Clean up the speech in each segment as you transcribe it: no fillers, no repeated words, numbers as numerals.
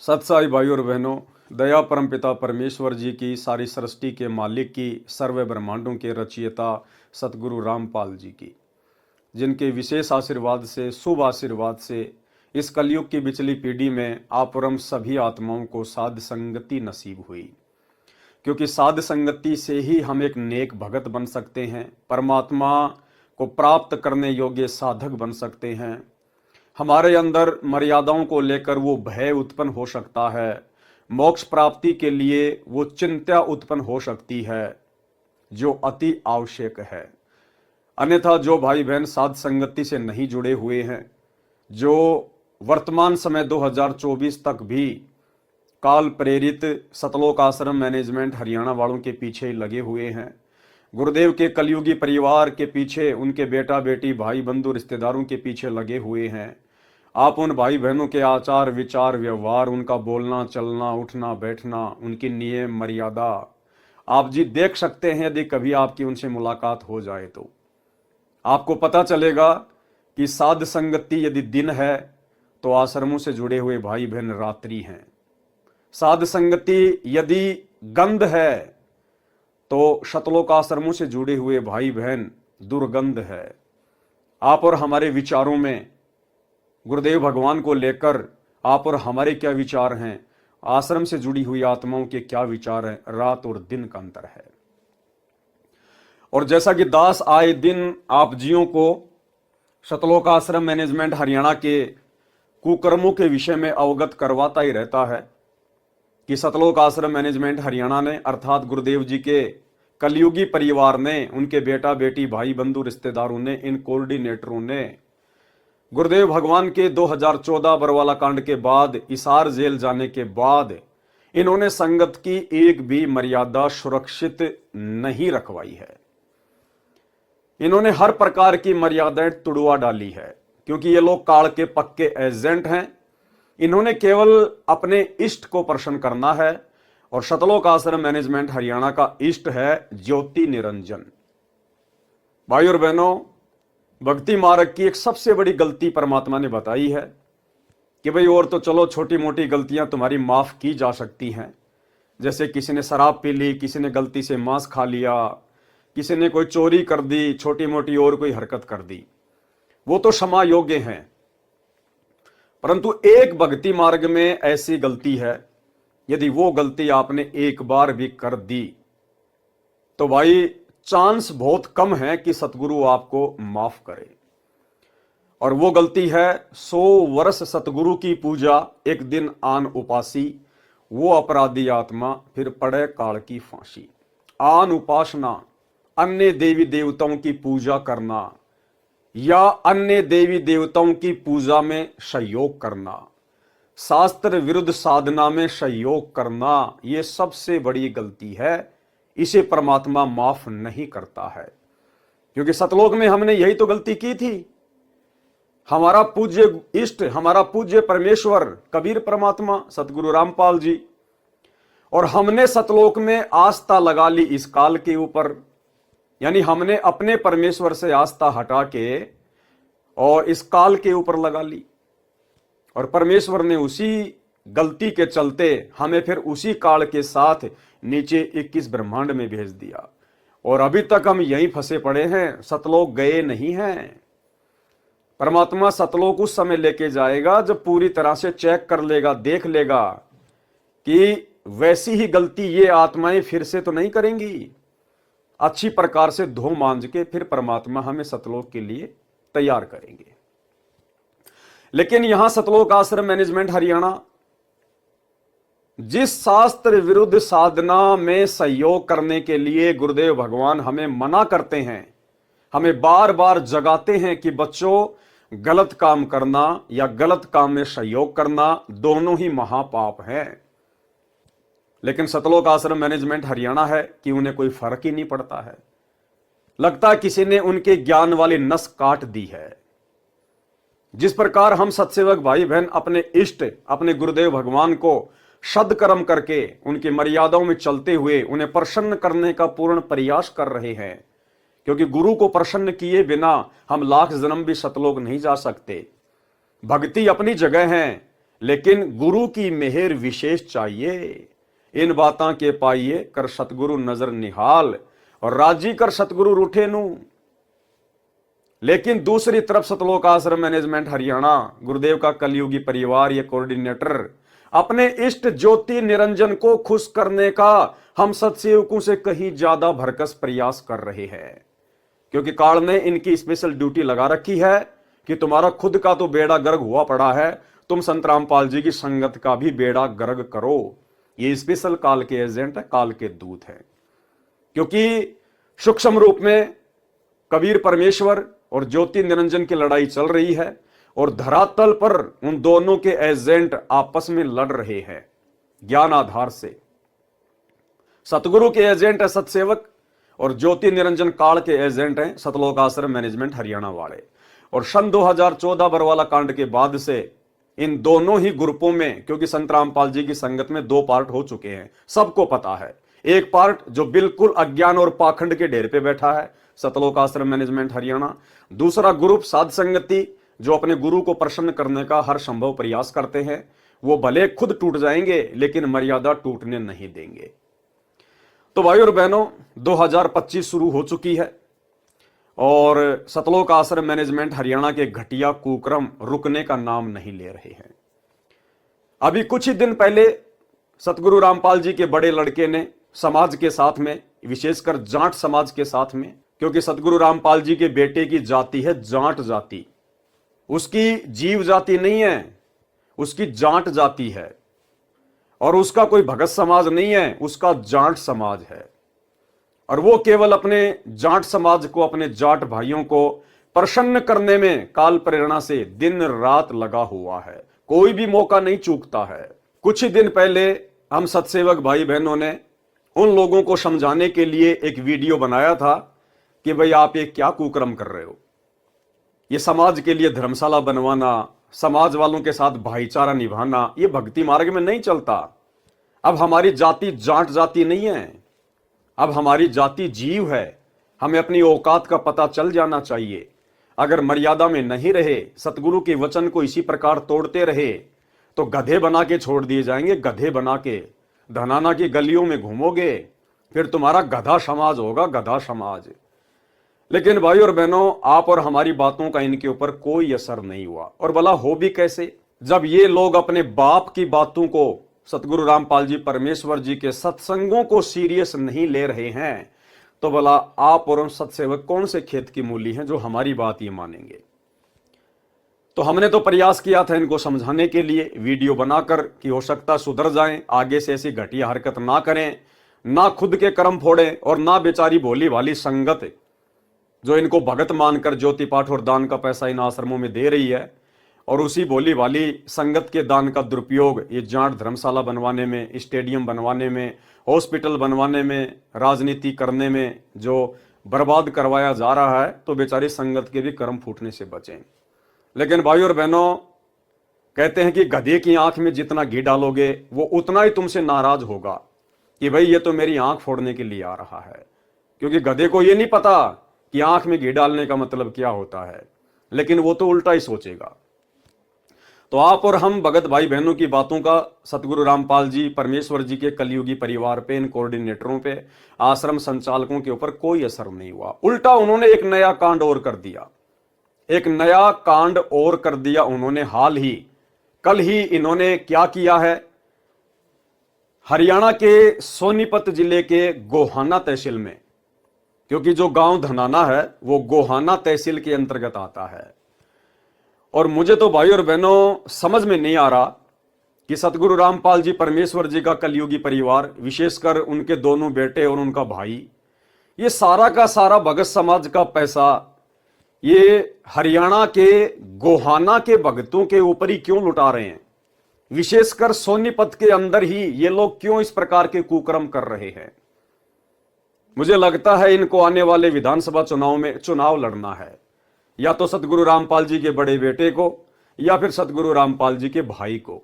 सत्साई भाई और बहनों, दया परमपिता परमेश्वर जी की, सारी सृष्टि के मालिक की, सर्व ब्रह्मांडों के रचयिता सतगुरु रामपाल जी की, जिनके विशेष आशीर्वाद से, शुभ आशीर्वाद से इस कलयुग की बिचली पीढ़ी में आप और हम सभी आत्माओं को साध संगति नसीब हुई। क्योंकि साध संगति से ही हम एक नेक भगत बन सकते हैं, परमात्मा को प्राप्त करने योग्य साधक बन सकते हैं। हमारे अंदर मर्यादाओं को लेकर वो भय उत्पन्न हो सकता है, मोक्ष प्राप्ति के लिए वो चिंता उत्पन्न हो सकती है, जो अति आवश्यक है। अन्यथा जो भाई बहन साध संगति से नहीं जुड़े हुए हैं, जो वर्तमान समय 2024 तक भी काल प्रेरित सतलोक आश्रम मैनेजमेंट हरियाणा वालों के पीछे लगे हुए हैं, गुरुदेव के कलयुगी परिवार के पीछे, उनके बेटा बेटी भाई बंधु रिश्तेदारों के पीछे लगे हुए हैं, आप उन भाई बहनों के आचार विचार व्यवहार, उनका बोलना चलना उठना बैठना, उनकी नियम मर्यादा आप जी देख सकते हैं। यदि कभी आपकी उनसे मुलाकात हो जाए तो आपको पता चलेगा कि साध संगति यदि दिन है तो आश्रमों से जुड़े हुए भाई बहन रात्रि हैं। साध संगति यदि गंध है तो शतलोक आश्रमों से जुड़े हुए भाई बहन दुर्गंध है। आप और हमारे विचारों में गुरुदेव भगवान को लेकर आप और हमारे क्या विचार हैं, आश्रम से जुड़ी हुई आत्माओं के क्या विचार हैं, रात और दिन का अंतर है। और जैसा कि दास आए दिन आप जियों को शतलोक आश्रम मैनेजमेंट हरियाणा के कुकर्मों के विषय में अवगत करवाता ही रहता है कि सतलोक आश्रम मैनेजमेंट हरियाणा ने, अर्थात गुरुदेव जी के कलयुगी परिवार ने, उनके बेटा बेटी भाई बंधु रिश्तेदारों ने, इन कोऑर्डिनेटरों ने गुरुदेव भगवान के 2014 बरवाला कांड के बाद, इसार जेल जाने के बाद इन्होंने संगत की एक भी मर्यादा सुरक्षित नहीं रखवाई है। इन्होंने हर प्रकार की मर्यादाएं तुड़वा डाली है, क्योंकि ये लोग काल के पक्के एजेंट हैं। इन्होंने केवल अपने इष्ट को प्रसन्न करना है, और शतलोक आश्रम मैनेजमेंट हरियाणा का इष्ट है ज्योति निरंजन। भाई और बहनों, भक्ति मार्ग की एक सबसे बड़ी गलती परमात्मा ने बताई है कि भाई और तो चलो छोटी मोटी गलतियां तुम्हारी माफ की जा सकती हैं, जैसे किसी ने शराब पी ली, किसी ने गलती से मांस खा लिया, किसी ने कोई चोरी कर दी, छोटी मोटी और कोई हरकत कर दी, वो तो क्षमा योग्य हैं। परंतु एक भक्ति मार्ग में ऐसी गलती है, यदि वो गलती आपने एक बार भी कर दी तो भाई चांस बहुत कम है कि सतगुरु आपको माफ करे। और वो गलती है 100 वर्ष सतगुरु की पूजा, एक दिन आन उपासी, वो अपराधी आत्मा फिर पड़े काल की फांसी। आन उपासना, अन्य देवी देवताओं की पूजा करना या अन्य देवी देवताओं की पूजा में सहयोग करना, शास्त्र विरुद्ध साधना में सहयोग करना, ये सबसे बड़ी गलती है। इसे परमात्मा माफ नहीं करता है, क्योंकि सतलोक में हमने यही तो गलती की थी। हमारा पूज्य इष्ट, हमारा पूज्य परमेश्वर कबीर परमात्मा सतगुरु रामपाल जी, और हमने सतलोक में आस्था लगा ली इस काल के ऊपर। यानी हमने अपने परमेश्वर से आस्था हटा के और इस काल के ऊपर लगा ली, और परमेश्वर ने उसी गलती के चलते हमें फिर उसी काल के साथ नीचे 21 ब्रह्मांड में भेज दिया, और अभी तक हम यहीं फंसे पड़े हैं, सतलोक गए नहीं हैं। परमात्मा सतलोक उस समय लेके जाएगा जब पूरी तरह से चेक कर लेगा, देख लेगा कि वैसी ही गलती ये आत्माएं फिर से तो नहीं करेंगी। अच्छी प्रकार से धो मांझ के फिर परमात्मा हमें सतलोक के लिए तैयार करेंगे। लेकिन यहां सतलोक आश्रम मैनेजमेंट हरियाणा जिस शास्त्र विरुद्ध साधना में सहयोग करने के लिए गुरुदेव भगवान हमें मना करते हैं, हमें बार बार जगाते हैं कि बच्चों, गलत काम करना या गलत काम में सहयोग करना दोनों ही महापाप हैं। लेकिन सतलोक आश्रम मैनेजमेंट हरियाणा है कि उन्हें कोई फर्क ही नहीं पड़ता है। लगता है किसी ने उनके ज्ञान वाली नस काट दी है। जिस प्रकार हम सत्सेवक भाई बहन अपने इष्ट, अपने गुरुदेव भगवान को सदकर्म करके उनकी मर्यादाओं में चलते हुए उन्हें प्रसन्न करने का पूर्ण प्रयास कर रहे हैं, क्योंकि गुरु को प्रसन्न किए बिना हम लाख जन्म भी सतलोक नहीं जा सकते। भक्ति अपनी जगह है, लेकिन गुरु की मेहर विशेष चाहिए। इन बातां के पाइए कर सतगुरु नजर निहाल, और राजी कर सतगुरु रूठे नू। लेकिन दूसरी तरफ सतलोक आश्रम मैनेजमेंट हरियाणा, गुरुदेव का कलयुगी परिवार, ये कोऑर्डिनेटर अपने इष्ट ज्योति निरंजन को खुश करने का हम सत्सेवकों से कहीं ज्यादा भरकस प्रयास कर रहे हैं, क्योंकि काल ने इनकी स्पेशल ड्यूटी लगा रखी है कि तुम्हारा खुद का तो बेड़ा गर्क हुआ पड़ा है, तुम संत रामपाल जी की संगत का भी बेड़ा गर्क करो। ये स्पेशल काल के एजेंट है, काल के दूत है, क्योंकि सूक्ष्म रूप में कबीर परमेश्वर और ज्योति निरंजन की लड़ाई चल रही है, और धरातल पर उन दोनों के एजेंट आपस में लड़ रहे हैं ज्ञान आधार से। सतगुरु के एजेंट है सतसेवक, और ज्योति निरंजन काल के एजेंट हैं सतलोक आश्रम मैनेजमेंट हरियाणा वाले। और सन 2014 बरवाला कांड के बाद से इन दोनों ही ग्रुपों में, क्योंकि संत रामपाल जी की संगत में 2 पार्ट हो चुके हैं, सबको पता है। एक पार्ट जो बिल्कुल अज्ञान और पाखंड के ढेर पे बैठा है, सतलोक आश्रम मैनेजमेंट हरियाणा। दूसरा ग्रुप साध संगति, जो अपने गुरु को प्रसन्न करने का हर संभव प्रयास करते हैं। वो भले खुद टूट जाएंगे लेकिन मर्यादा टूटने नहीं देंगे। तो भाई और बहनों, 2025 शुरू हो चुकी है, और सतलोक आश्रम मैनेजमेंट हरियाणा के घटिया कुक्रम रुकने का नाम नहीं ले रहे हैं। अभी कुछ ही दिन पहले सतगुरु रामपाल जी के बड़े लड़के ने समाज के साथ में, विशेषकर जाट समाज के साथ में, क्योंकि सतगुरु रामपाल जी के बेटे की जाति है जाट जाति, उसकी जीव जाति नहीं है, उसकी जाट जाति है, और उसका कोई भगत समाज नहीं है, उसका जाट समाज है। और वो केवल अपने जाट समाज को, अपने जाट भाइयों को प्रसन्न करने में काल प्रेरणा से दिन रात लगा हुआ है, कोई भी मौका नहीं चूकता है। कुछ ही दिन पहले हम सत्सेवक भाई बहनों ने उन लोगों को समझाने के लिए एक वीडियो बनाया था कि भाई आप ये क्या कुकर्म कर रहे हो। ये समाज के लिए धर्मशाला बनवाना, समाज वालों के साथ भाईचारा निभाना, ये भक्ति मार्ग में नहीं चलता। अब हमारी जाति जाट जाति नहीं है, अब हमारी जाति जीव है। हमें अपनी औकात का पता चल जाना चाहिए। अगर मर्यादा में नहीं रहे, सतगुरु के वचन को इसी प्रकार तोड़ते रहे, तो गधे बना के छोड़ दिए जाएंगे। गधे बना के धनाना की गलियों में घूमोगे, फिर तुम्हारा गधा समाज होगा, गधा समाज। लेकिन भाई और बहनों, आप और हमारी बातों का इनके ऊपर कोई असर नहीं हुआ। और भला हो भी कैसे, जब ये लोग अपने बाप की बातों को, सतगुरु रामपाल जी परमेश्वर जी के सत्संगों को सीरियस नहीं ले रहे हैं, तो भला आप और उन सत्सेवक कौन से खेत की मूली हैं जो हमारी बात ये मानेंगे। तो हमने तो प्रयास किया था इनको समझाने के लिए वीडियो बनाकर कि हो सकता सुधर जाएं, आगे से ऐसी घटिया हरकत ना करें, ना खुद के कर्म फोड़ें, और ना बेचारी भोली वाली संगत जो इनको भगत मानकर ज्योति पाठ और दान का पैसा इन आश्रमों में दे रही है, और उसी भोली वाली संगत के दान का दुरुपयोग ये जाट धर्मशाला बनवाने में, स्टेडियम बनवाने में, हॉस्पिटल बनवाने में, राजनीति करने में जो बर्बाद करवाया जा रहा है, तो बेचारी संगत के भी कर्म फूटने से बचें। लेकिन भाई और बहनों, कहते हैं कि गधे की आंख में जितना घी डालोगे वो उतना ही तुमसे नाराज होगा कि भाई ये तो मेरी आंख फोड़ने के लिए आ रहा है, क्योंकि गधे को ये नहीं पता कि आंख में घी डालने का मतलब क्या होता है, लेकिन वो तो उल्टा ही सोचेगा। तो आप और हम भगत भाई बहनों की बातों का सतगुरु रामपाल जी परमेश्वर जी के कलयुगी परिवार पे, इन कोऑर्डिनेटरों पे, आश्रम संचालकों के ऊपर कोई असर नहीं हुआ। उल्टा उन्होंने एक नया कांड और कर दिया, एक नया कांड और कर दिया उन्होंने। हाल ही कल ही इन्होंने क्या किया है, हरियाणा के सोनीपत जिले के गोहाना तहसील में, क्योंकि जो गांव धनाना है वो गोहाना तहसील के अंतर्गत आता है, और मुझे तो भाई और बहनों समझ में नहीं आ रहा कि सतगुरु रामपाल जी परमेश्वर जी का कलयुगी परिवार, विशेषकर उनके दोनों बेटे और उनका भाई, ये सारा का सारा भगत समाज का पैसा ये हरियाणा के गोहाना के भगतों के ऊपर ही क्यों लुटा रहे हैं। विशेषकर सोनीपत के अंदर ही ये लोग क्यों इस प्रकार के कुकर्म कर रहे हैं। मुझे लगता है इनको आने वाले विधानसभा चुनाव में चुनाव लड़ना है, या तो सतगुरु रामपाल जी के बड़े बेटे को, या फिर सतगुरु रामपाल जी के भाई को।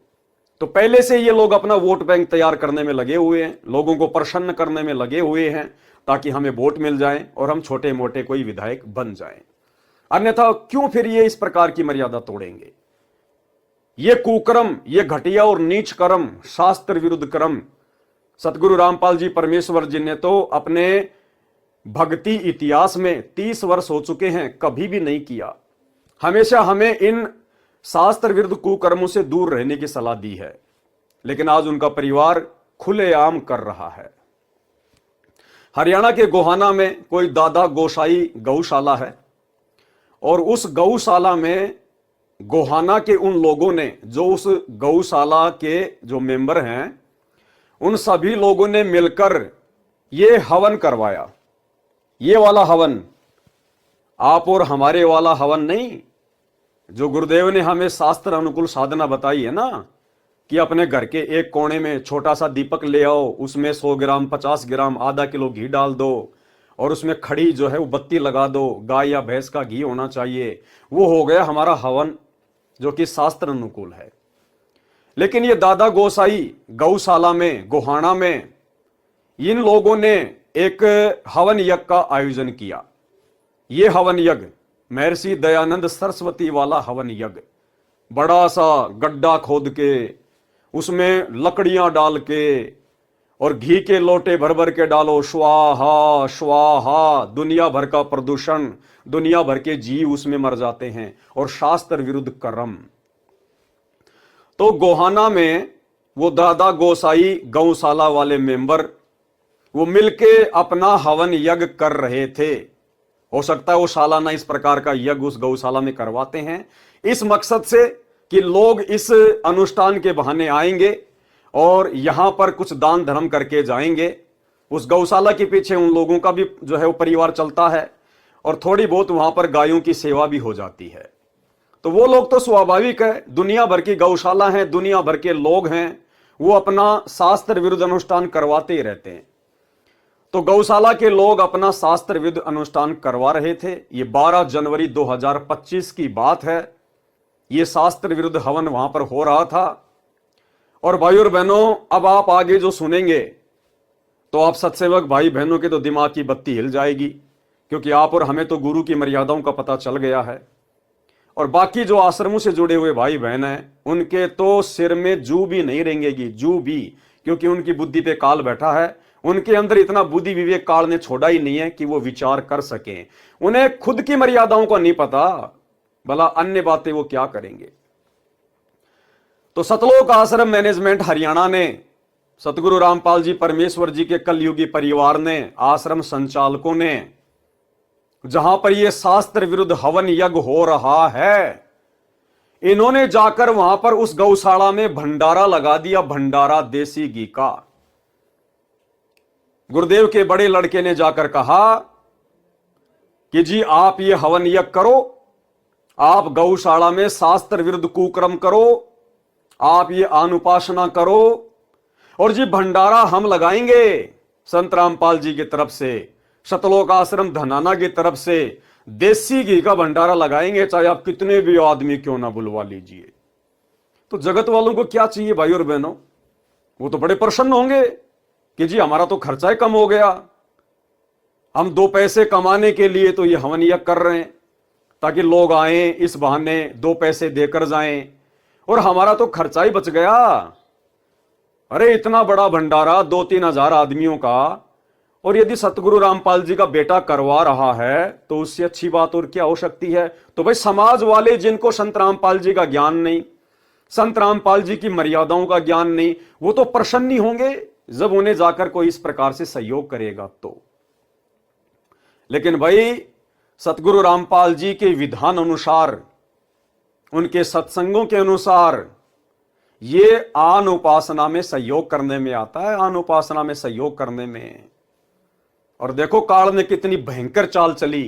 तो पहले से ये लोग अपना वोट बैंक तैयार करने में लगे हुए हैं, लोगों को प्रसन्न करने में लगे हुए हैं, ताकि हमें वोट मिल जाए और हम छोटे मोटे कोई विधायक बन जाएं। अन्यथा क्यों फिर ये इस प्रकार की मर्यादा तोड़ेंगे। ये कुकर्म, ये घटिया और नीच कर्म, शास्त्र विरुद्ध कर्म सतगुरु रामपाल जी परमेश्वर जी ने तो अपने भक्ति इतिहास में 30 वर्ष हो चुके हैं, कभी भी नहीं किया। हमेशा हमें इन शास्त्र विरुद्ध कुकर्मों से दूर रहने की सलाह दी है, लेकिन आज उनका परिवार खुलेआम कर रहा है। हरियाणा के गोहाना में कोई दादा गोसाई गौशाला है, और उस गौशाला में गोहाना के उन लोगों ने, जो उस गौशाला के जो मेंबर हैं, उन सभी लोगों ने मिलकर ये हवन करवाया। ये वाला हवन, आप और हमारे वाला हवन नहीं, जो गुरुदेव ने हमें शास्त्र अनुकूल साधना बताई है ना, कि अपने घर के एक कोने में छोटा सा दीपक ले आओ, उसमें 100 ग्राम, 50 ग्राम, आधा किलो घी डाल दो, और उसमें खड़ी जो है वो बत्ती लगा दो, गाय या भैंस का घी होना चाहिए। वो हो गया हमारा हवन, जो कि शास्त्र अनुकूल है। लेकिन ये दादा गोसाई गौशाला में, गोहाना में, इन लोगों ने एक हवन यज्ञ का आयोजन किया। ये हवन यज्ञ महर्षि दयानंद सरस्वती वाला हवन यज्ञ, बड़ा सा गड्ढा खोद के उसमें लकड़ियां डाल के और घी के लोटे भर भर के डालो, स्वाहा स्वाहा, दुनिया भर का प्रदूषण, दुनिया भर के जीव उसमें मर जाते हैं, और शास्त्र विरुद्ध कर्म। तो गोहाना में वो दादा गोसाई गौशाला वाले मेंबर वो मिलके अपना हवन यज्ञ कर रहे थे। हो सकता है वो सालाना इस प्रकार का यज्ञ उस गौशाला में करवाते हैं, इस मकसद से कि लोग इस अनुष्ठान के बहाने आएंगे और यहां पर कुछ दान धर्म करके जाएंगे। उस गौशाला के पीछे उन लोगों का भी जो है वो परिवार चलता है, और थोड़ी बहुत वहां पर गायों की सेवा भी हो जाती है। तो वो लोग तो स्वाभाविक है, दुनिया भर की गौशाला है, दुनिया भर के लोग हैं, वो अपना शास्त्र विरुद्ध अनुष्ठान करवाते ही रहते हैं। तो गौशाला के लोग अपना शास्त्र विरुद्ध अनुष्ठान करवा रहे थे। ये 12 जनवरी 2025 की बात है। ये शास्त्र विरुद्ध हवन वहां पर हो रहा था। और भाई और बहनों, अब आप आगे जो सुनेंगे तो आप सत्सेवक भाई बहनों के तो दिमाग की बत्ती हिल जाएगी, क्योंकि आप और हमें तो गुरु की मर्यादाओं का पता चल गया है। और बाकी जो आश्रमों से जुड़े हुए भाई बहन हैं, उनके तो सिर में जू भी नहीं रेंगेगी, जू भी, क्योंकि उनकी बुद्धि पे काल बैठा है। उनके अंदर इतना बुद्धि विवेक काल ने छोड़ा ही नहीं है कि वो विचार कर सकें। उन्हें खुद की मर्यादाओं का नहीं पता, भला अन्य बातें वो क्या करेंगे। तो सतलोक आश्रम मैनेजमेंट हरियाणा ने, सतगुरु रामपाल जी परमेश्वर जी के कलयुगी परिवार ने, आश्रम संचालकों ने, जहां पर यह शास्त्र विरुद्ध हवन यज्ञ हो रहा है, इन्होंने जाकर वहां पर उस गौशाला में भंडारा लगा दिया, भंडारा देसी घी का। गुरुदेव के बड़े लड़के ने जाकर कहा कि जी आप ये हवन यज्ञ करो, आप गौशाला में शास्त्र विरुद्ध कुकर्म करो, आप ये अनुपासना करो, और जी भंडारा हम लगाएंगे संत रामपाल जी की तरफ से, सतलोक आश्रम धनाना की तरफ से देसी घी का भंडारा लगाएंगे, चाहे आप कितने भी आदमी क्यों ना बुलवा लीजिए। तो जगत वालों को क्या चाहिए भाई और बहनों, वो तो बड़े प्रसन्न होंगे कि जी हमारा तो खर्चा ही कम हो गया, हम 2 पैसे कमाने के लिए तो ये हवन यज्ञ कर रहे हैं, ताकि लोग आए, इस बहाने 2 पैसे देकर जाएं, और हमारा तो खर्चा ही बच गया। अरे इतना बड़ा भंडारा 2-3 हजार आदमियों का, और यदि सतगुरु रामपाल जी का बेटा करवा रहा है तो उससे अच्छी बात और क्या हो सकती है। तो भाई समाज वाले जिनको संत रामपाल जी का ज्ञान नहीं, संत रामपाल जी की मर्यादाओं का ज्ञान नहीं, वो तो प्रसन्न ही होंगे जब उन्हें जाकर कोई इस प्रकार से सहयोग करेगा तो। लेकिन भाई सतगुरु रामपाल जी के विधान अनुसार, उनके सत्संगों के अनुसार, ये आन उपासना में सहयोग करने में आता है, आन उपासना में सहयोग करने में। और देखो काल ने कितनी भयंकर चाल चली।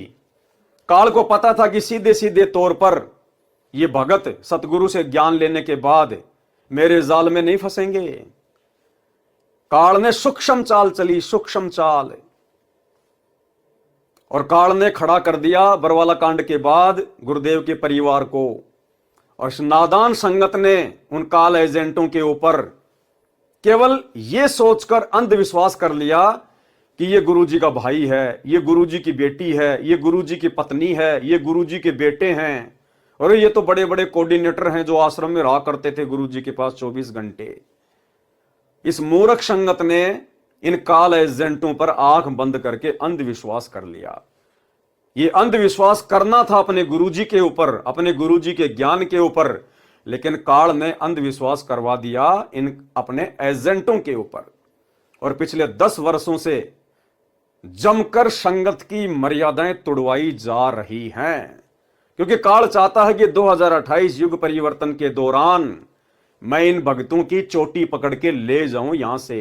काल को पता था कि सीधे सीधे तौर पर ये भगत सतगुरु से ज्ञान लेने के बाद मेरे जाल में नहीं फंसेंगे। काल ने सूक्ष्म चाल चली, सूक्ष्म चाल, और काल ने खड़ा कर दिया बरवाला कांड के बाद गुरुदेव के परिवार को। और नादान संगत ने उन काल एजेंटों के ऊपर केवल यह सोचकर अंधविश्वास कर लिया कि ये गुरुजी का भाई है, ये गुरुजी की बेटी है, ये गुरुजी की पत्नी है, ये गुरुजी के बेटे हैं, और ये तो बड़े बड़े कोऑर्डिनेटर हैं जो आश्रम में रहा करते थे गुरु जी के पास 24 घंटे। इस मूर्ख संगत ने इन काल एजेंटों पर आंख बंद करके अंधविश्वास कर लिया। ये अंधविश्वास करना था अपने गुरुजी के ऊपर, अपने गुरुजी के ज्ञान के ऊपर, लेकिन काल ने अंधविश्वास करवा दिया इन अपने एजेंटों के ऊपर। और पिछले 10 वर्षों से जमकर संगत की मर्यादाएं तोड़वाई जा रही हैं, क्योंकि काल चाहता है कि 2028 युग परिवर्तन के दौरान मैं इन भक्तों की चोटी पकड़ के ले जाऊं यहां से,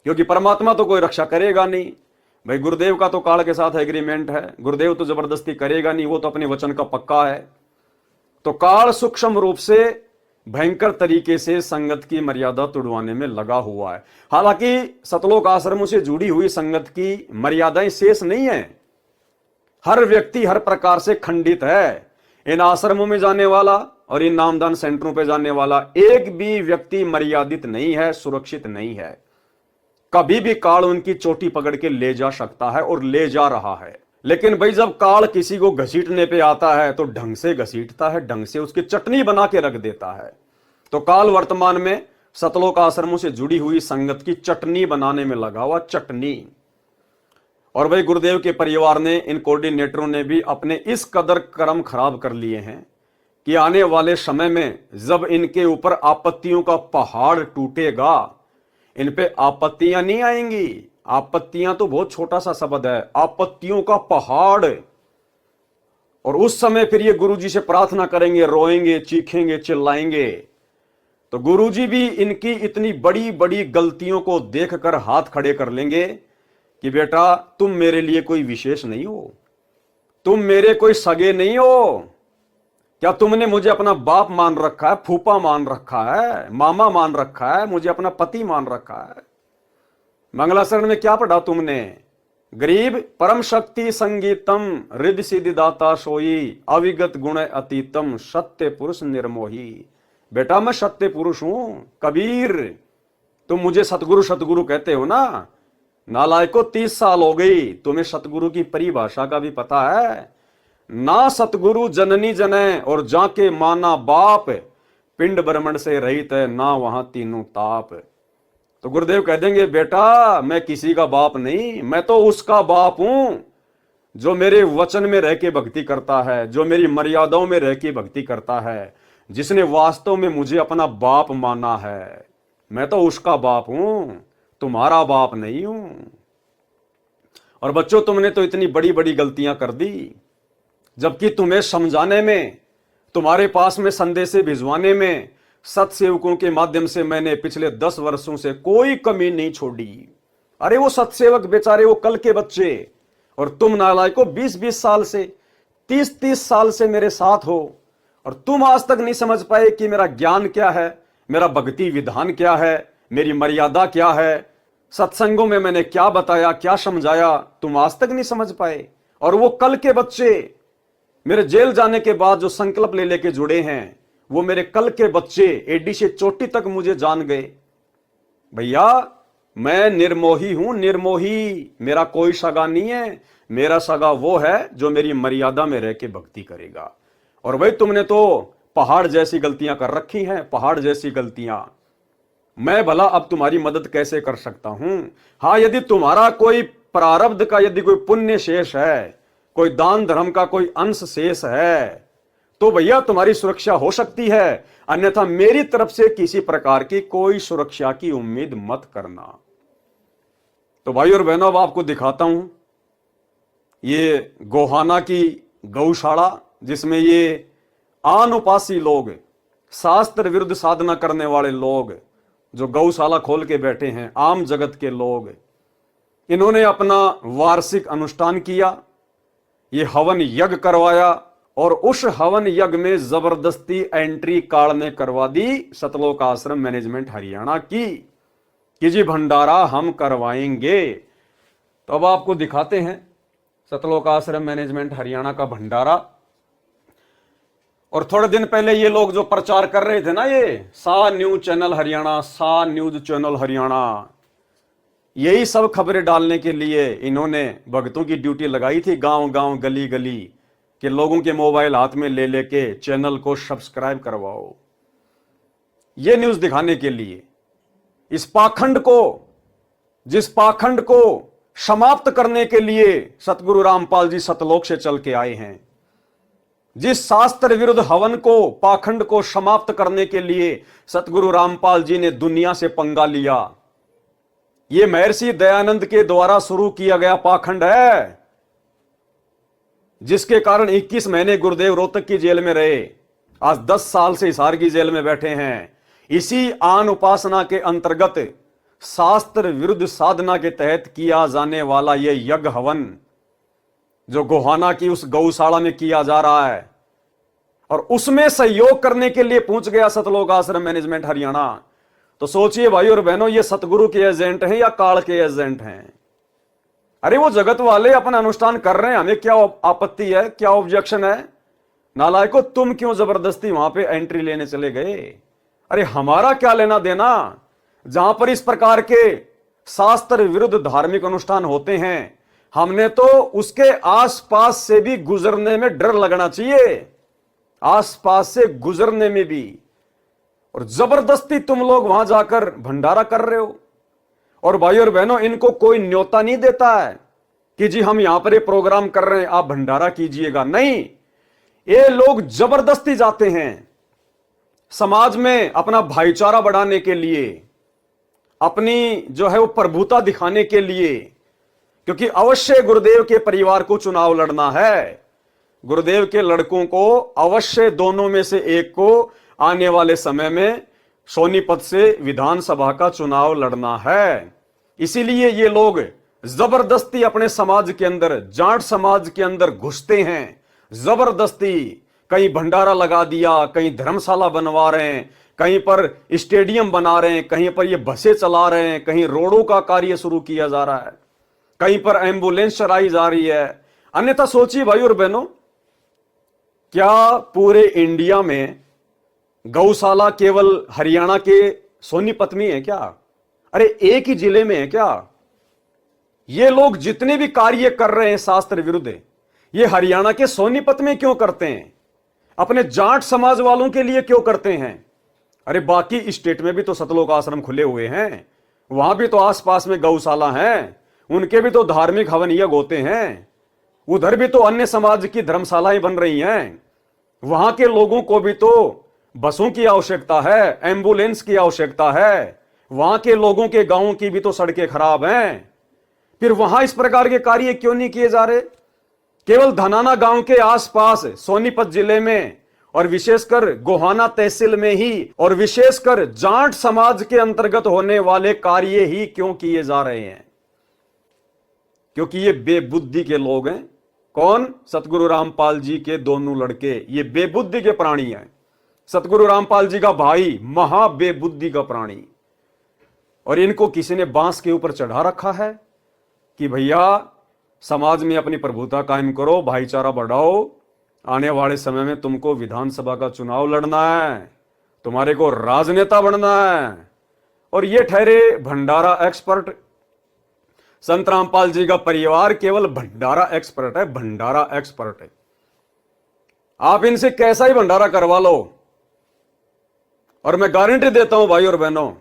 क्योंकि परमात्मा तो कोई रक्षा करेगा नहीं भाई। गुरुदेव का तो काल के साथ एग्रीमेंट है, गुरुदेव तो जबरदस्ती करेगा नहीं, वो तो अपने वचन का पक्का है। तो काल सूक्ष्म रूप से भयंकर तरीके से संगत की मर्यादा तोड़वाने में लगा हुआ है। हालांकि सतलोक आश्रमों से जुड़ी हुई संगत की मर्यादाएं शेष नहीं है, हर व्यक्ति हर प्रकार से खंडित है। इन आश्रमों में जाने वाला और इन नामदान सेंटरों पे जाने वाला एक भी व्यक्ति मर्यादित नहीं है, सुरक्षित नहीं है। कभी भी काल उनकी चोटी पकड़ के ले जा सकता है और ले जा रहा है। लेकिन भाई जब काल किसी को घसीटने पे आता है तो ढंग से घसीटता है, ढंग से उसकी चटनी बना के रख देता है। तो काल वर्तमान में सतलोक आश्रमों से जुड़ी हुई संगत की चटनी बनाने में लगा हुआ, चटनी। और भाई गुरुदेव के परिवार ने, इन कोऑर्डिनेटरों ने भी अपने इस कदर कर्म खराब कर लिए हैं कि आने वाले समय में जब इनके ऊपर आपत्तियों का पहाड़ टूटेगा, इन पे आपत्तियां नहीं आएंगी। आपत्तियां तो बहुत छोटा सा शब्द है, आपत्तियों का पहाड़। और उस समय फिर ये गुरुजी से प्रार्थना करेंगे, रोएंगे, चीखेंगे, चिल्लाएंगे। तो गुरुजी भी इनकी इतनी बड़ी बड़ी गलतियों को देखकर हाथ खड़े कर लेंगे कि बेटा तुम मेरे लिए कोई विशेष नहीं हो, तुम मेरे कोई सगे नहीं हो। क्या तुमने मुझे अपना बाप मान रखा है, फूफा मान रखा है, मामा मान रखा है, मुझे अपना पति मान रखा है? मंगलाचरण में क्या पढ़ा तुमने? गरीब परम शक्ति संगीतम रिद्धि सिद्धि दाता सोई अविगत गुण अतीतम सत्य पुरुष निर्मोही। बेटा मैं सत्य पुरुष हूं कबीर, तुम मुझे सतगुरु सतगुरु कहते हो ना। नालायको 30 साल हो गई, तुम्हें सतगुरु की परिभाषा का भी पता है? ना सतगुरु जननी जने और जाके माना बाप, पिंड ब्रह्मंड से रहित है ना वहां तीनों ताप। तो गुरुदेव कह देंगे बेटा मैं किसी का बाप नहीं, मैं तो उसका बाप हूं जो मेरे वचन में रह के भक्ति करता है, जो मेरी मर्यादाओं में रह के भक्ति करता है, जिसने वास्तव में मुझे अपना बाप माना है। मैं तो उसका बाप हूं, तुम्हारा बाप नहीं हूं। और बच्चों तुमने तो इतनी बड़ी बड़ी गलतियां कर दी, जबकि तुम्हें समझाने में, तुम्हारे पास में संदेश भिजवाने में सत्सेवकों के माध्यम से मैंने पिछले 10 वर्षों से कोई कमी नहीं छोड़ी। अरे वो सत्सेवक बेचारे, वो कल के बच्चे, और तुम नालायकों 20-20 साल से, 30-30 साल से मेरे साथ हो, और तुम आज तक नहीं समझ पाए कि मेरा ज्ञान क्या है, मेरा भक्ति विधान क्या है, मेरी मर्यादा क्या है, सत्संगों में मैंने क्या बताया, क्या समझाया, तुम आज तक नहीं समझ पाए। और वो कल के बच्चे मेरे जेल जाने के बाद जो संकल्प ले लेके जुड़े हैं, वो मेरे कल के बच्चे एडी से चोटी तक मुझे जान गए। भैया मैं निर्मोही हूं, निर्मोही, मेरा कोई सगा नहीं है। मेरा सगा वो है जो मेरी मर्यादा में रह के भक्ति करेगा। और भाई तुमने तो पहाड़ जैसी गलतियां कर रखी हैं, पहाड़ जैसी गलतियां। मैं भला अब तुम्हारी मदद कैसे कर सकता हूं? हाँ, यदि तुम्हारा कोई प्रारब्ध का यदि कोई पुण्य शेष है, कोई दान धर्म का कोई अंश शेष है, तो भैया तुम्हारी सुरक्षा हो सकती है, अन्यथा मेरी तरफ से किसी प्रकार की कोई सुरक्षा की उम्मीद मत करना। तो भाई और बहनों, अब आपको दिखाता हूं ये गोहाना की गौशाला, जिसमें ये अनुपासी लोग, शास्त्र विरुद्ध साधना करने वाले लोग जो गौशाला खोल के बैठे हैं, आम जगत के लोग, इन्होंने अपना वार्षिक अनुष्ठान किया, ये हवन यज्ञ करवाया, और उस हवन यज्ञ में जबरदस्ती एंट्री काल ने करवा दी सतलोक आश्रम मैनेजमेंट हरियाणा की कि जी भंडारा हम करवाएंगे। तो अब आपको दिखाते हैं सतलोक आश्रम मैनेजमेंट हरियाणा का भंडारा। और थोड़े दिन पहले ये लोग जो प्रचार कर रहे थे ना, ये सा न्यूज चैनल हरियाणा, सा न्यूज चैनल हरियाणा, यही सब खबरें डालने के लिए इन्होंने भक्तों की ड्यूटी लगाई थी, गांव गांव गली गली, कि लोगों के मोबाइल हाथ में ले लेके चैनल को सब्सक्राइब करवाओ। ये न्यूज दिखाने के लिए, इस पाखंड को, जिस पाखंड को समाप्त करने के लिए सतगुरु रामपाल जी सतलोक से चल के आए हैं, जिस शास्त्र विरुद्ध हवन को, पाखंड को समाप्त करने के लिए सतगुरु रामपाल जी ने दुनिया से पंगा लिया, यह महर्षि दयानंद के द्वारा शुरू किया गया पाखंड है, जिसके कारण 21 महीने गुरुदेव रोहतक की जेल में रहे, आज 10 साल से हिसार की जेल में बैठे हैं। इसी आन उपासना के अंतर्गत शास्त्र विरुद्ध साधना के तहत किया जाने वाला यह यज्ञ हवन जो गोहाना की उस गौशाला में किया जा रहा है, और उसमें सहयोग करने के लिए पहुंच गया सतलोक आश्रम मैनेजमेंट हरियाणा। तो सोचिए भाई और बहनों, ये सतगुरु के एजेंट हैं या काल के एजेंट हैं? अरे वो जगत वाले अपना अनुष्ठान कर रहे हैं, हमें क्या आपत्ति है, क्या ऑब्जेक्शन है? नालायको, तुम क्यों जबरदस्ती वहां पे एंट्री लेने चले गए? अरे हमारा क्या लेना देना? जहां पर इस प्रकार के शास्त्र विरुद्ध धार्मिक अनुष्ठान होते हैं, हमने तो उसके आसपास से भी गुजरने में डर लगना चाहिए, आसपास से गुजरने में भी। और जबरदस्ती तुम लोग वहां जाकर भंडारा कर रहे हो। और भाई और बहनों, इनको कोई न्योता नहीं देता है कि जी हम यहां पर ये प्रोग्राम कर रहे हैं, आप भंडारा कीजिएगा। नहीं, ये लोग जबरदस्ती जाते हैं समाज में अपना भाईचारा बढ़ाने के लिए, अपनी जो है वो प्रभुता दिखाने के लिए, क्योंकि अवश्य गुरुदेव के परिवार को चुनाव लड़ना है, गुरुदेव के लड़कों को अवश्य दोनों में से एक को आने वाले समय में सोनीपत से विधानसभा का चुनाव लड़ना है। इसीलिए ये लोग जबरदस्ती अपने समाज के अंदर, जाट समाज के अंदर घुसते हैं, जबरदस्ती कहीं भंडारा लगा दिया, कहीं धर्मशाला बनवा रहे हैं, कहीं पर स्टेडियम बना रहे हैं, कहीं पर ये बसें चला रहे हैं, कहीं रोडों का कार्य शुरू किया जा रहा है, कहीं पर एम्बुलेंस चलाई जा रही है। अन्यथा सोचिए भाई और बहनों, क्या पूरे इंडिया में गौशाला केवल हरियाणा के सोनीपत में है क्या? अरे एक ही जिले में है क्या? ये लोग जितने भी कार्य कर रहे हैं शास्त्र विरुद्ध, ये हरियाणा के सोनीपत में क्यों करते हैं? अपने जाट समाज वालों के लिए क्यों करते हैं? अरे बाकी स्टेट में भी तो सतलोक आश्रम खुले हुए हैं, वहां भी तो आसपास में गौशाला हैं, उनके भी तो धार्मिक हवन यज्ञ होते हैं, उधर भी तो अन्य समाज की धर्मशालाएं बन रही हैं, वहां के लोगों को भी तो बसों की आवश्यकता है, एम्बुलेंस की आवश्यकता है, वहां के लोगों के गांवों की भी तो सड़कें खराब हैं। फिर वहां इस प्रकार के कार्य क्यों नहीं किए जा रहे? केवल धनाना गांव के आसपास सोनीपत जिले में और विशेषकर गोहाना तहसील में ही और विशेषकर जाट समाज के अंतर्गत होने वाले कार्य ही क्यों किए जा रहे हैं? क्योंकि ये बेबुद्धि के लोग हैं। कौन? सतगुरु रामपाल जी के दोनों लड़के, ये बेबुद्धि के प्राणी हैं। सतगुरु रामपाल जी का भाई महा बेबुद्धि का प्राणी, और इनको किसी ने बांस के ऊपर चढ़ा रखा है कि भैया समाज में अपनी प्रभुता कायम करो, भाईचारा बढ़ाओ, आने वाले समय में तुमको विधानसभा का चुनाव लड़ना है, तुम्हारे को राजनेता बनना है। और ये ठहरे भंडारा एक्सपर्ट। संत रामपाल जी का परिवार केवल भंडारा एक्सपर्ट है, भंडारा एक्सपर्ट है। आप इनसे कैसा ही भंडारा करवा लो, और मैं गारंटी देता हूं भाई और बहनों,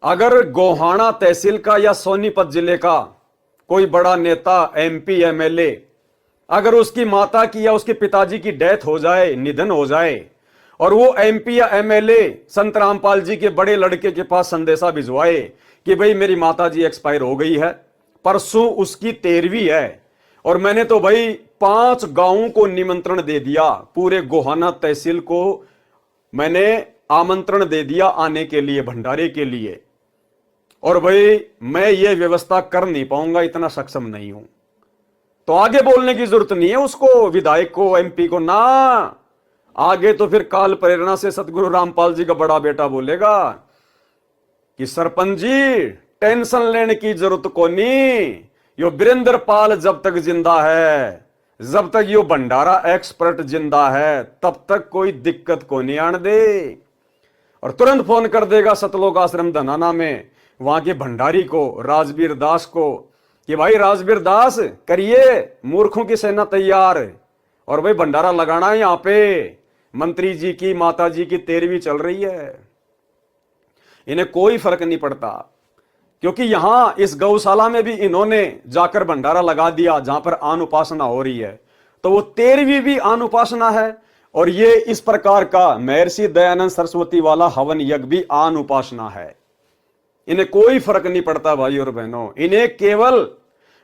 अगर गोहाना तहसील का या सोनीपत जिले का कोई बड़ा नेता, एमपी, एमएलए, अगर उसकी माता की या उसके पिताजी की डेथ हो जाए, निधन हो जाए, और वो एमपी या एमएलए संत रामपाल जी के बड़े लड़के के पास संदेशा भिजवाए कि भाई मेरी माता जी एक्सपायर हो गई है, परसों उसकी 13वीं है, और मैंने तो भाई 5 गांवों को निमंत्रण दे दिया, पूरे गोहाना तहसील को मैंने आमंत्रण दे दिया आने के लिए, भंडारे के लिए, और भाई मैं ये व्यवस्था कर नहीं पाऊंगा, इतना सक्षम नहीं हूं, तो आगे बोलने की जरूरत नहीं है उसको, विधायक को, एमपी को ना। आगे तो फिर काल प्रेरणा से सतगुरु रामपाल जी का बड़ा बेटा बोलेगा कि सरपंच जी टेंशन लेने की जरूरत को नहीं, यो वीरेंद्र पाल जब तक जिंदा है, जब तक यो भंडारा एक्सपर्ट जिंदा है, तब तक कोई दिक्कत को नहीं आने दे। और तुरंत फोन कर देगा सतलोक आश्रम धनाना में वहां के भंडारी को, राजवीर दास को, कि भाई राजवीर दास करिए, मूर्खों की सेना तैयार, और भाई भंडारा लगाना है यहां पे। मंत्री जी की, माता जी की 13वीं चल रही है, इन्हें कोई फर्क नहीं पड़ता, क्योंकि यहां इस गौशाला में भी इन्होंने जाकर भंडारा लगा दिया जहां पर आन उपासना हो रही है, तो वो 13वीं भी आन उपासना है। और ये इस प्रकार का महर्षि दयानंद सरस्वती वाला हवन यज्ञ भी आन उपासना है। इन्हें कोई फर्क नहीं पड़ता भाई और बहनों, इन्हें केवल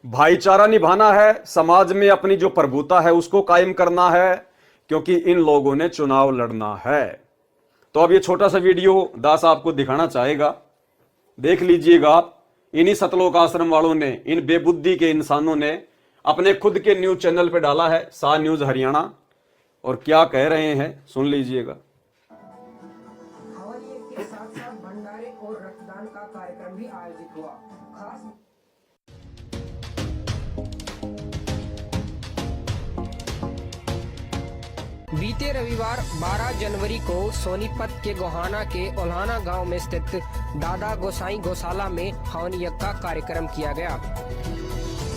भाईचारा निभाना है, समाज में अपनी जो प्रभुता है उसको कायम करना है, क्योंकि इन लोगों ने चुनाव लड़ना है। तो अब ये छोटा सा वीडियो दास आपको दिखाना चाहेगा, देख लीजिएगा आप। इन्हीं सतलोक आश्रम वालों ने, इन बेबुद्धि के इंसानों ने अपने खुद के न्यूज चैनल पे डाला है, सा न्यूज हरियाणा, और क्या कह रहे हैं सुन लीजिएगा। हवन यज्ञ के साथ साथ भंडारे और रक्तदान का कार्यक्रम भी आयोजित हुआ। खास बीते रविवार 12 जनवरी को सोनीपत के गोहाना के ओल्हाना गांव में स्थित दादा गोसाई गौशाला में हवन यज्ञ का कार्यक्रम किया गया।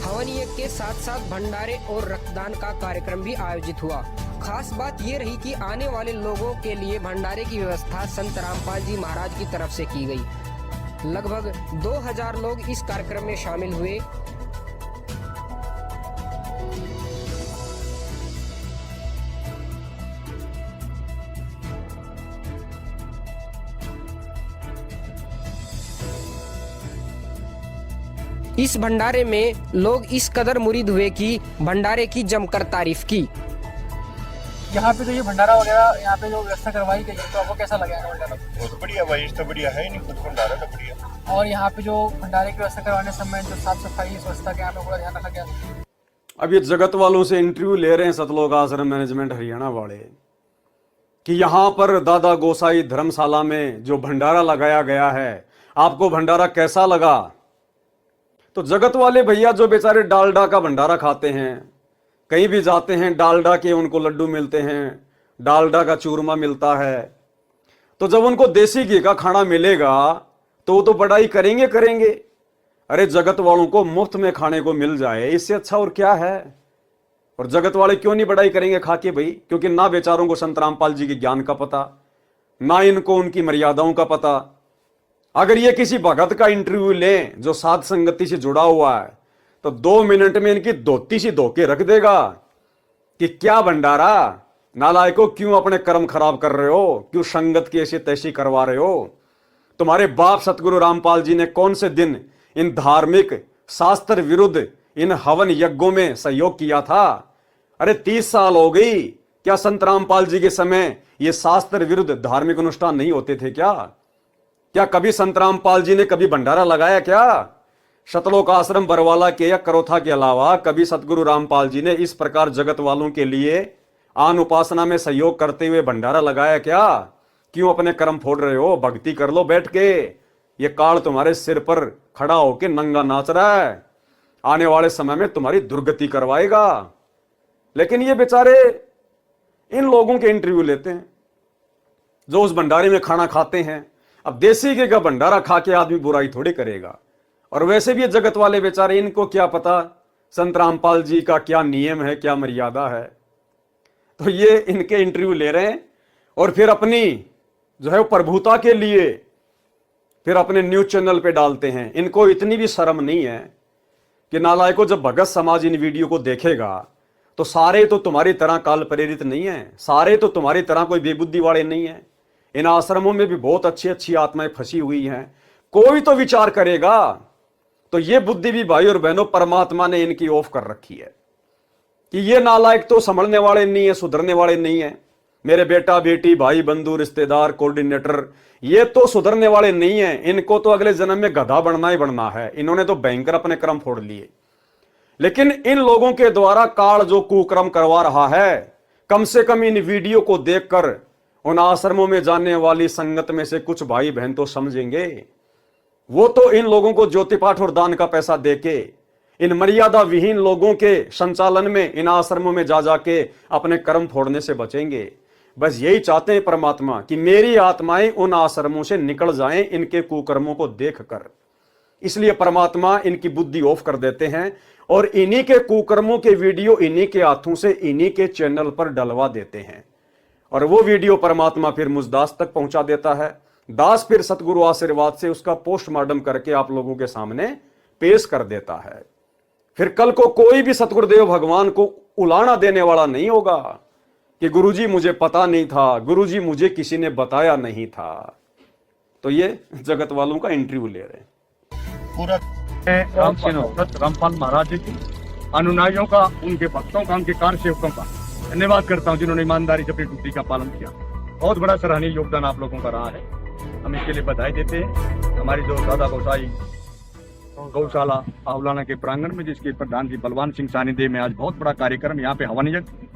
हवन यज्ञ के साथ साथ भंडारे और रक्तदान का कार्यक्रम भी आयोजित हुआ। खास बात ये रही कि आने वाले लोगों के लिए भंडारे की व्यवस्था संत रामपाल जी महाराज की तरफ से की गई। लगभग 2000 लोग इस कार्यक्रम में शामिल हुए। इस भंडारे में लोग इस कदर मुरीद हुए कि भंडारे की जमकर तारीफ की। यहाँ पे जो ये भंडारा वगैरह यहाँ पे जो व्यवस्था करवाई गई है, तो आपको कैसा लगा है भंडारा? बहुत बढ़िया भाई, इस तो बढ़िया है ही नहीं, खुद भंडारा तो बढ़िया। और यहाँ पे जो भंडारे की व्यवस्था करवाने समय जो साफ सफाई स्वच्छता के यहाँ पे पूरा ध्यान रखा गया। अब ये जगत वालों से इंटरव्यू ले रहे हैं सतलोक आश्रम मैनेजमेंट हरियाणा वाले, कि यहां पर दादा गोसाई धर्मशाला में जो भंडारा लगाया गया है, आपको भंडारा कैसा लगा? तो जगत वाले भैया जो बेचारे डालडा का भंडारा खाते हैं, कहीं भी जाते हैं डालडा के उनको लड्डू मिलते हैं, डालडा का चूरमा मिलता है, तो जब उनको देसी घी का खाना मिलेगा तो वो तो बड़ाई करेंगे करेंगे। अरे जगत वालों को मुफ्त में खाने को मिल जाए, इससे अच्छा और क्या है? और जगत वाले क्यों नहीं बड़ाई करेंगे खा के भाई? क्योंकि ना बेचारों को संत रामपाल जी के ज्ञान का पता, ना इनको उनकी मर्यादाओं का पता। अगर ये किसी भगत का इंटरव्यू लें जो साध संगति से जुड़ा हुआ है, तो 2 मिनट में इनकी धोती सी धो के रख देगा कि क्या भंडारा, नालायकों क्यों अपने कर्म खराब कर रहे हो, क्यों संगत की ऐसी तैसी करवा रहे हो? तुम्हारे बाप सतगुरु रामपाल जी ने कौन से दिन इन धार्मिक शास्त्र विरुद्ध इन हवन यज्ञों में सहयोग किया था? अरे 30 साल हो गई, क्या संत रामपाल जी के समय ये शास्त्र विरुद्ध धार्मिक अनुष्ठान नहीं होते थे क्या? क्या कभी संत रामपाल जी ने कभी भंडारा लगाया क्या? सतलोक आश्रम बरवाला के या करोथा के अलावा कभी सतगुरु रामपाल जी ने इस प्रकार जगत वालों के लिए आन उपासना में सहयोग करते हुए भंडारा लगाया क्या? क्यों अपने कर्म फोड़ रहे हो? भक्ति कर लो बैठ के। ये काल तुम्हारे सिर पर खड़ा होके नंगा नाच रहा है, आने वाले समय में तुम्हारी दुर्गति करवाएगा। लेकिन ये बेचारे इन लोगों के इंटरव्यू लेते हैं जो उस भंडारे में खाना खाते हैं। अब देसी घी का भंडारा खा के आदमी बुराई थोड़ी करेगा। और वैसे भी ये जगत वाले बेचारे, इनको क्या पता संत रामपाल जी का क्या नियम है, क्या मर्यादा है। तो ये इनके इंटरव्यू ले रहे हैं और फिर अपनी जो है वो प्रभुता के लिए फिर अपने न्यूज चैनल पे डालते हैं। इनको इतनी भी शर्म नहीं है कि नालायकों, जब भगत समाज इन वीडियो को देखेगा तो सारे तो तुम्हारी तरह काल प्रेरित नहीं है, सारे तो तुम्हारी तरह कोई बेबुद्धि वाले नहीं है। इन आश्रमों में भी बहुत अच्छी अच्छी आत्माएं फंसी हुई हैं, कोई तो विचार करेगा। तो ये बुद्धि भी भाई और बहनों परमात्मा ने इनकी ऑफ कर रखी है कि ये नालायक तो संभलने वाले नहीं है, सुधरने वाले नहीं है। मेरे बेटा बेटी भाई बंधु रिश्तेदार कोऑर्डिनेटर, ये तो सुधरने वाले नहीं है। इनको तो अगले जन्म में गधा बनना ही बनना है। इन्होंने तो भयंकर अपने कर्म फोड़ लिए। लेकिन इन लोगों के द्वारा काल जो कुकर्म करवा रहा है, कम से कम इन वीडियो को देखकर उन आश्रमों में जाने वाली संगत में से कुछ भाई बहन तो समझेंगे। वो तो इन लोगों को ज्योति पाठ और दान का पैसा देके इन मर्यादा विहीन लोगों के संचालन में इन आश्रमों में जा जाके अपने कर्म फोड़ने से बचेंगे। बस यही चाहते हैं परमात्मा कि मेरी आत्माएं उन आश्रमों से निकल जाएं इनके कुकर्मों को देखकर। इसलिए परमात्मा इनकी बुद्धि ऑफ कर देते हैं और इन्हीं के कुकर्मों के वीडियो इन्हीं के हाथों से इन्हीं के चैनल पर डलवा देते हैं और वो वीडियो परमात्मा फिर मुझ दास तक पहुंचा देता है। दास फिर सतगुरु आशीर्वाद से उसका पोस्टमार्टम करके आप लोगों के सामने पेश कर देता है। फिर कल को कोई भी सतगुरुदेव भगवान को उलाना देने वाला नहीं होगा कि गुरुजी मुझे पता नहीं था, गुरुजी मुझे किसी ने बताया नहीं था। तो ये जगत वालों का इंटरव्यू ले रहे हैं। पूरा रामपाल महाराज जी की अनुयायियों का, उनके भक्तों का, उनके कार्य सेवकों का धन्यवाद करता हूं जिन्होंने ईमानदारी से अपनी ड्यूटी का पालन किया। बहुत बड़ा सराहनीय योगदान आप लोगों का रहा है, हम इसके लिए बधाई देते हैं। हमारी जो दादा गोसाई गौशाला आउलाना के प्रांगण में, जिसके प्रधान जी बलवान सिंह सानिध्य में आज बहुत बड़ा कार्यक्रम, यहाँ पे हवन यज्ञ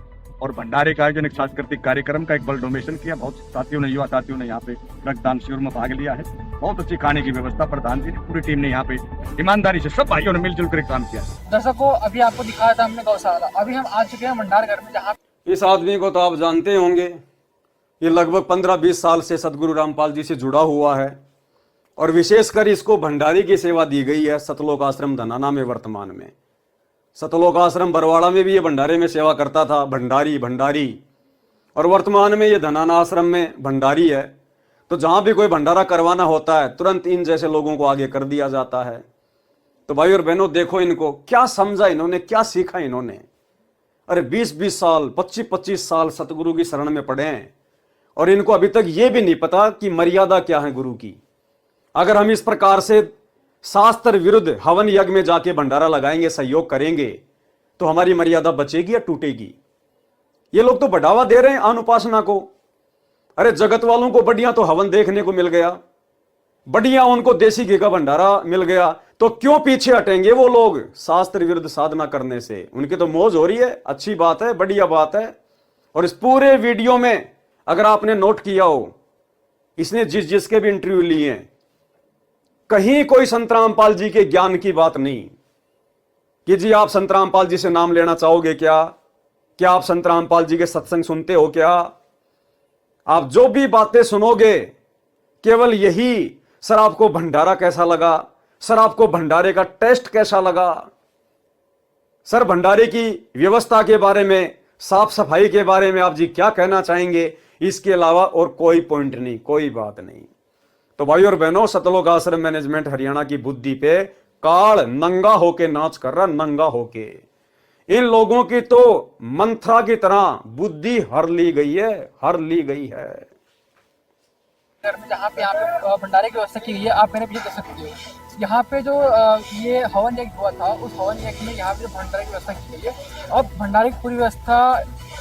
और भंडारे का आयोजन, एक सांस्कृतिक कार्यक्रम का एक बल डोनेशन किया। बहुत साथियों ने, युवा साथियों ने यहाँ पे रक्तदान शिविर में भाग लिया है। बहुत अच्छी खाने की व्यवस्था प्रधान जी ने, पूरी टीम ने यहाँ पे ईमानदारी से सब भाइयों ने मिलजुल कर काम किया। दर्शकों, अभी आपको दिखाया था हमने गौशाला, अभी हम आ चुके हैं भंडार घर में, जहाँ इस आदमी को तो आप जानते होंगे, ये लगभग 15-20 साल से सतगुरु रामपाल जी से जुड़ा हुआ है और विशेषकर इसको भंडारी की सेवा दी गई है सतलोक आश्रम धनाना में। वर्तमान में सतलोक आश्रम बरवाड़ा में भी ये भंडारे में सेवा करता था, भंडारी, और वर्तमान में ये धनाना आश्रम में भंडारी है। तो जहां भी कोई भंडारा करवाना होता है तुरंत इन जैसे लोगों को आगे कर दिया जाता है। तो भाई और बहनों, देखो इनको क्या समझा इन्होंने, क्या सीखा इन्होंने। अरे 20-20 साल, 25-25 साल सतगुरु की शरण में पड़े हैं और इनको अभी तक ये भी नहीं पता कि मर्यादा क्या है गुरु की। अगर हम इस प्रकार से शास्त्र विरुद्ध हवन यज्ञ में जाके भंडारा लगाएंगे, सहयोग करेंगे, तो हमारी मर्यादा बचेगी या टूटेगी। ये लोग तो बढ़ावा दे रहे हैं अनुपासना को। अरे जगत वालों को बढ़िया तो हवन देखने को मिल गया, बढ़िया उनको देसी घी का भंडारा मिल गया, तो क्यों पीछे हटेंगे वो लोग शास्त्र विरुद्ध साधना करने से। उनकी तो मौज हो रही है, अच्छी बात है, बढ़िया बात है। और इस पूरे वीडियो में अगर आपने नोट किया हो, इसने जिसके भी इंटरव्यू लिए हैं, कहीं कोई संत रामपाल जी के ज्ञान की बात नहीं कि जी आप संत रामपाल जी से नाम लेना चाहोगे क्या आप संत रामपाल जी के सत्संग सुनते हो क्या। आप जो भी बातें सुनोगे केवल यही, सर आपको भंडारा कैसा लगा, सर आपको भंडारे का टेस्ट कैसा लगा, सर भंडारे की व्यवस्था के बारे में, साफ सफाई के बारे में आप जी क्या कहना चाहेंगे। इसके अलावा और कोई पॉइंट नहीं, कोई बात नहीं। तो भाई और बहनों, सतलोक आश्रम मैनेजमेंट हरियाणा की बुद्धि पे काल नंगा होके नाच कर रहा, नंगा होके। इन लोगों की तो मंत्रा की तरह बुद्धि हर ली गई है, हर ली गई है। घर में जहाँ पे यहाँ पे भंडारे की व्यवस्था की गई है, आप मेरे पीछे देख सकते हो। यहाँ पे जो ये हवन यज्ञ हुआ था, उस हवन यज्ञ में यहाँ पे भंडारे की व्यवस्था की गई है। अब भंडारे की पूरी व्यवस्था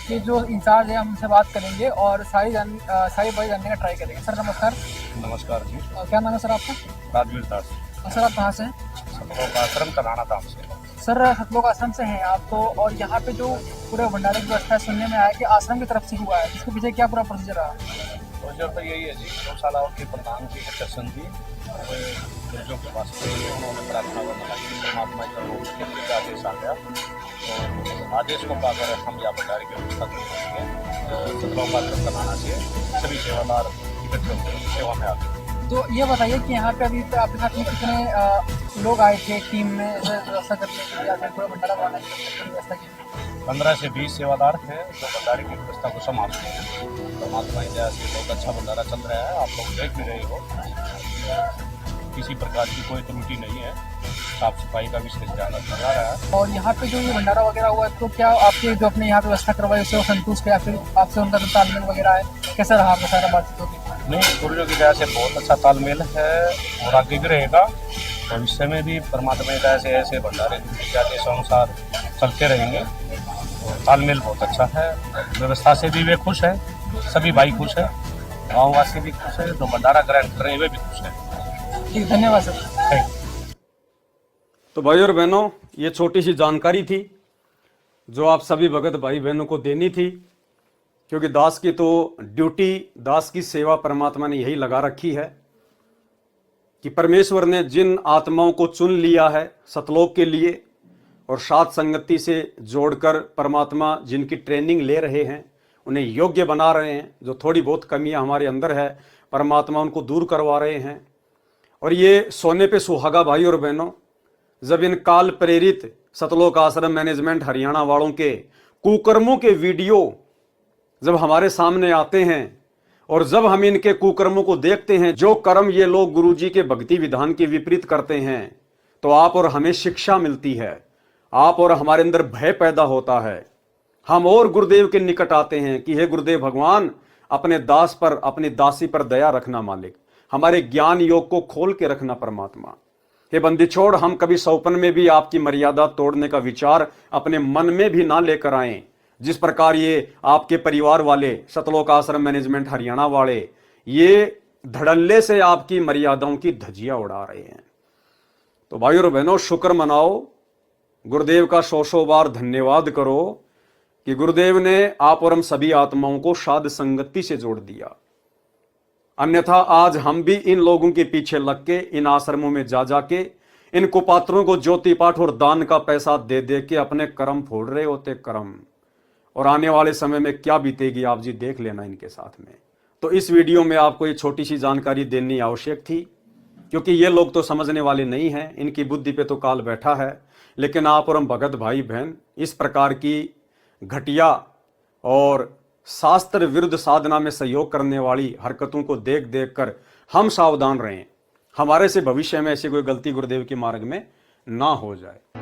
के जो इंचार्ज है, हम उनसे बात करेंगे और सारी बातें जानने का ट्राई करेंगे। सर नमस्कार। नमस्कार जी। क्या नाम है सर आपका? राजवीर दास। सर आप कहाँ से हैं? सतलोक आश्रम तनाना धाम से। सर सतलोक आश्रम से हैं आप तो, और यहाँ पे जो पूरे भंडारे की व्यवस्था सुनने में आया कि आश्रम की तरफ से हुआ है, इसके पीछे क्या पूरा प्रोसीजर रहा? प्रोसीजर तो यही है जी, गौशालाओं के प्रधान जी दर्शन जी गुरुजों के पास उन्होंने प्रार्थना करना कि परमात्मा का आदेश आ गया, तो आदेश को पाकर हम यहाँ भंडारे की व्यवस्था करेंगे। सतलोक आश्रम तनाना से सभी सेवादार इकट्ठे होकर सेवा में आते हैं। तो ये बताइए कि यहाँ पे अभी आपके साथ में कितने लोग आए थे टीम में व्यवस्था करने के लिए, या फिर पूरा भंडारा बनाने की व्यवस्था की? 15 से 20 सेवादार थे जो भंडारे की व्यवस्था को संभालते हैं। परमात्मा की दया से बहुत अच्छा भंडारा चल रहा है, आप लोग देख भी रहे हो। किसी प्रकार की कोई त्रुटि नहीं है, साफ सफाई का विशेष ध्यान रखा जा रहा है। और यहाँ पे जो ये भंडारा वगैरह हुआ है, तो क्या आपके जो अपने यहाँ पे व्यवस्था करवाई उससे वो संतुष्ट है, या फिर आपसे उनका जो तालमेल वगैरह है, कैसा रहा आपका सारा बातचीत होगी? नहीं, गुरुजों की दया से बहुत अच्छा तालमेल है और आगे भी रहेगा। भविष्य में भी परमात्मा की दया से ऐसे भंडारे के आदेश अनुसार चलते रहेंगे। तालमेल बहुत अच्छा है, व्यवस्था से भी वे खुश है, सभी भाई खुश है, गाँववासी भी खुश है, तो भंडारा ग्रहण कर रहे हैं वे भी खुश है। ठीक, धन्यवाद सर। तो भाई और बहनों, ये छोटी सी जानकारी थी जो आप सभी भगत भाई बहनों को देनी थी, क्योंकि दास की तो ड्यूटी, दास की सेवा परमात्मा ने यही लगा रखी है कि परमेश्वर ने जिन आत्माओं को चुन लिया है सतलोक के लिए और साथ संगति से जोड़कर परमात्मा जिनकी ट्रेनिंग ले रहे हैं, उन्हें योग्य बना रहे हैं। जो थोड़ी बहुत कमियां हमारे अंदर है, परमात्मा उनको दूर करवा रहे हैं और ये सोने पे सुहागा भाई और बहनों, जब इन काल प्रेरित सतलोक आश्रम मैनेजमेंट हरियाणा वालों के कुकर्मों के वीडियो जब हमारे सामने आते हैं और जब हम इनके कुकर्मों को देखते हैं, जो कर्म ये लोग गुरुजी के भक्ति विधान के विपरीत करते हैं, तो आप और हमें शिक्षा मिलती है, आप और हमारे अंदर भय पैदा होता है। हम और गुरुदेव के निकट आते हैं कि हे गुरुदेव भगवान, अपने दास पर, अपनी दासी पर दया रखना मालिक, हमारे ज्ञान योग को खोल के रखना परमात्मा। हे बंदी छोड़, हम कभी सौपन में भी आपकी मर्यादा तोड़ने का विचार अपने मन में भी ना लेकर आए, जिस प्रकार ये आपके परिवार वाले सतलोक आश्रम मैनेजमेंट हरियाणा वाले ये धड़ल्ले से आपकी मर्यादाओं की धज्जियां उड़ा रहे हैं। तो भाई और बहनों, शुक्र मनाओ, गुरुदेव का सौ बार धन्यवाद करो कि गुरुदेव ने आप और हम सभी आत्माओं को साध संगति से जोड़ दिया। अन्यथा आज हम भी इन लोगों के पीछे लग के, इन आश्रमों में जा जाके इन कुपात्रों को ज्योति पाठ और दान का पैसा दे दे के अपने कर्म फोड़ रहे होते कर्म। और आने वाले समय में क्या बीतेगी आप जी देख लेना इनके साथ में। तो इस वीडियो में आपको ये छोटी सी जानकारी देनी आवश्यक थी, क्योंकि ये लोग तो समझने वाले नहीं हैं, इनकी बुद्धि पे तो काल बैठा है। लेकिन आप और हम भगत भाई बहन इस प्रकार की घटिया और शास्त्र विरुद्ध साधना में सहयोग करने वाली हरकतों को देख देख कर हम सावधान रहें, हमारे से भविष्य में ऐसी कोई गलती गुरुदेव के मार्ग में ना हो जाए।